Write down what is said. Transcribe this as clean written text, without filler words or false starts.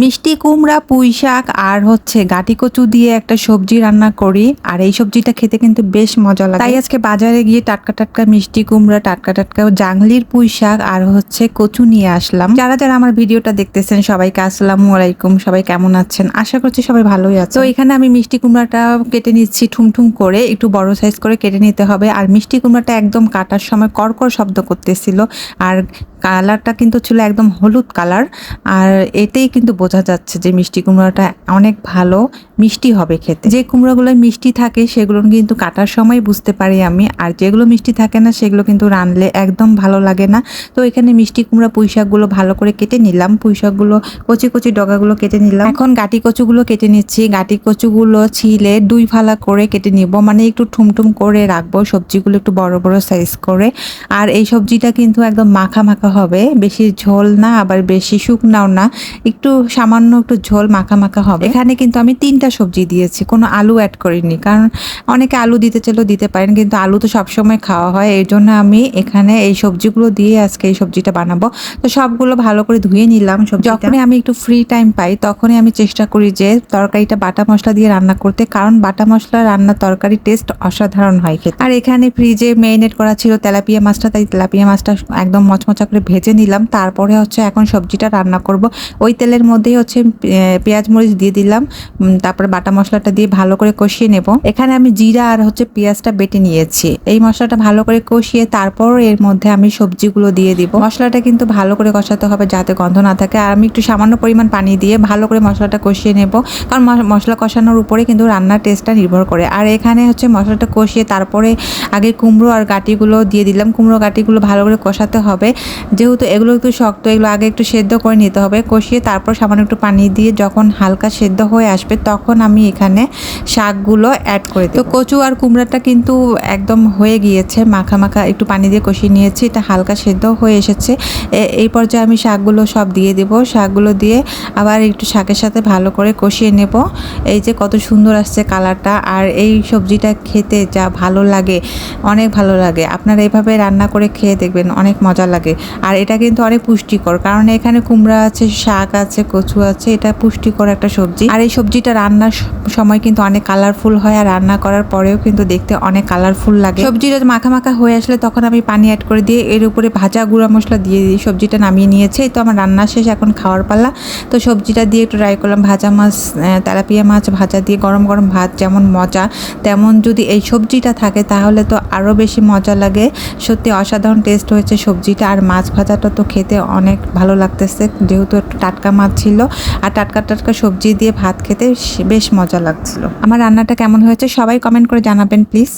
মিষ্টি কুমড়া, পুঁই শাক আর হচ্ছে গাটি কচু দিয়ে একটা সবজি রান্না করি, আর এই সবজিটা খেতে কিন্তু বেশ মজা লাগে। তাই আজকে বাজারে গিয়ে টাটকা টাটকা মিষ্টি কুমড়া, টাটকা টাটকা জাংলির পুঁই শাক আর হচ্ছে কচু নিয়ে আসলাম। যারা যারা আমার ভিডিওটা দেখতেছেন সবাইকে আসসালামু আলাইকুম। সবাই কেমন আছেন? আশা করছি সবাই ভালোই আছে। তো এখানে আমি মিষ্টি কুমড়াটা কেটে নিচ্ছি ঠুমঠুম করে, একটু বড় সাইজ করে কেটে নিতে হবে। আর মিষ্টি কুমড়াটা একদম কাটার সময় কড়কড় শব্দ করতেছিল, আর কালারটা কিন্তু ছিল একদম হলুদ কালার। আর এতেই কিন্তু বোঝা যাচ্ছে যে মিষ্টি কুমড়াটা অনেক ভালো মিষ্টি হবে খেতে। যে কুমড়োগুলো মিষ্টি থাকে সেগুলো কিন্তু কাটার সময় বুঝতে পারি আমি, আর যেগুলো মিষ্টি থাকে না সেগুলো কিন্তু রানলে একদম ভালো লাগে না। তো এখানে মিষ্টি কুমড়া পুঁই শাকগুলো ভালো করে কেটে নিলাম, পুঁই শাকগুলো কচি কচি ডগাগুলো কেটে নিলাম। এখন গাটি কচুগুলো কেটে নিচ্ছি। গাটি কচুগুলো ছিলে 2 ফালা করে কেটে নিব, মানে একটু ঠুমঠুম করে রাখবো, সবজিগুলো একটু বড় বড় সাইজ করে। আর এই সবজিটা কিন্তু একদম মাখা মাখা হবে, বেশি ঝোল না আবার বেশি শুকনাও না, একটু সামান্য একটু ঝোল মাখা মাখা হবে। এখানে কিন্তু আমি 3টা সবজি দিয়েছি, কোনো আলু অ্যাড করিনি, কারণ অনেকে আলু দিতে চাইলেও দিতে পারেন, কিন্তু আলু তো সবসময় খাওয়া হয়, এই জন্য আমি এখানে এই সবজিগুলো দিয়ে আজকে এই সবজিটা বানাবো। তো সবগুলো ভালো করে ধুয়ে নিলাম। যখনই আমি একটু ফ্রি টাইম পাই তখনই আমি চেষ্টা করি যে তরকারিটা বাটা মশলা দিয়ে রান্না করতে, কারণ বাটা মশলা রান্না তরকারি টেস্ট অসাধারণ হয় খেতে। আর এখানে ফ্রিজে মেরিনেট করা ছিল তেলাপিয়া মাছটা, তাই তেলাপিয়া মাছটা একদম মচমচা করে ভেজে নিলাম। তারপরে হচ্ছে এখন সবজিটা রান্না করব। ওই তেলের মধ্যেই হচ্ছে পেঁয়াজ মরিচ দিয়ে দিলাম, তারপরে বাটা মশলাটা দিয়ে ভালো করে কষিয়ে নেব। এখানে আমি জিরা আর হচ্ছে পেঁয়াজটা বেটে নিয়েছি। এই মশলাটা ভালো করে কষিয়ে তারপর এর মধ্যে আমি সবজিগুলো দিয়ে দিব। মশলাটা কিন্তু ভালো করে কষাতে হবে যাতে গন্ধ না থাকে। আর আমি একটু সামান্য পরিমাণ পানি দিয়ে ভালো করে মশলাটা কষিয়ে নেব, কারণ মশলা কষানোর উপরে কিন্তু রান্নার টেস্টটা নির্ভর করে। আর এখানে হচ্ছে মশলাটা কষিয়ে তারপরে আগে কুমড়ো আর গাটিগুলো দিয়ে দিলাম। কুমড়ো গাটিগুলো ভালো করে কষাতে হবে, যেহেতু এগুলো একটু শক্ত, এগুলো আগে একটু সেদ্ধ করে নিতে হবে। কষিয়ে তারপর সামান্য একটু পানি দিয়ে যখন হালকা সেদ্ধ হয়ে আসবে তখন আমি এখানে শাকগুলো অ্যাড করে দিই। তো কচু আর কুমড়াটা কিন্তু একদম হয়ে গিয়েছে, মাখা মাখা একটু পানি দিয়ে কষিয়ে নিয়েছি, এটা হালকা সেদ্ধ হয়ে এসেছে। এই পর্যায়ে আমি শাকগুলো সব দিয়ে দেব। শাকগুলো দিয়ে আবার একটু শাকের সাথে ভালো করে কষিয়ে নেব। এই যে কত সুন্দর আসছে কালারটা, আর এই সবজিটা খেতে যা ভালো লাগে, অনেক ভালো লাগে। আপনারা এইভাবে রান্না করে খেয়ে দেখবেন, অনেক মজা লাগে। আর এটা কিন্তু অনেক পুষ্টিকর, কারণ এখানে কুমড়া আছে, শাক আছে, কচু আছে, এটা পুষ্টিকর একটা সবজি। আর এই সবজিটা রান্নার সময় কিন্তু অনেক কালারফুল হয়, আর রান্না করার পরেও কিন্তু দেখতে অনেক কালারফুল লাগে। সবজিটা মাখা মাখা হয়ে আসলে তখন আমি পানি অ্যাড করে দিয়ে এর উপরে ভাজা গুঁড়া মশলা দিয়ে দিই। সবজিটা নামিয়ে নিয়েছে, এই তো আমার রান্না শেষ, এখন খাওয়ার পালা। তো সবজিটা দিয়ে একটু ট্রাই করলাম। ভাজা মাছ, তেলাপিয়া মাছ ভাজা দিয়ে গরম গরম ভাত যেমন মজা, তেমন যদি এই সবজিটা থাকে তাহলে তো আরও বেশি মজা লাগে। সত্যি অসাধারণ টেস্ট হয়েছে সবজিটা। আর মাছ ভাজাটা তো খেতে অনেক ভালো লাগতেছে, যেহেতু একটু টাটকা মাছ ছিল, আর টাটকা টাটকা সবজি দিয়ে ভাত খেতে বেশ মজা লাগছিল। আমার রান্নাটা কেমন হয়েছে সবাই কমেন্ট করে জানাবেন প্লিজ।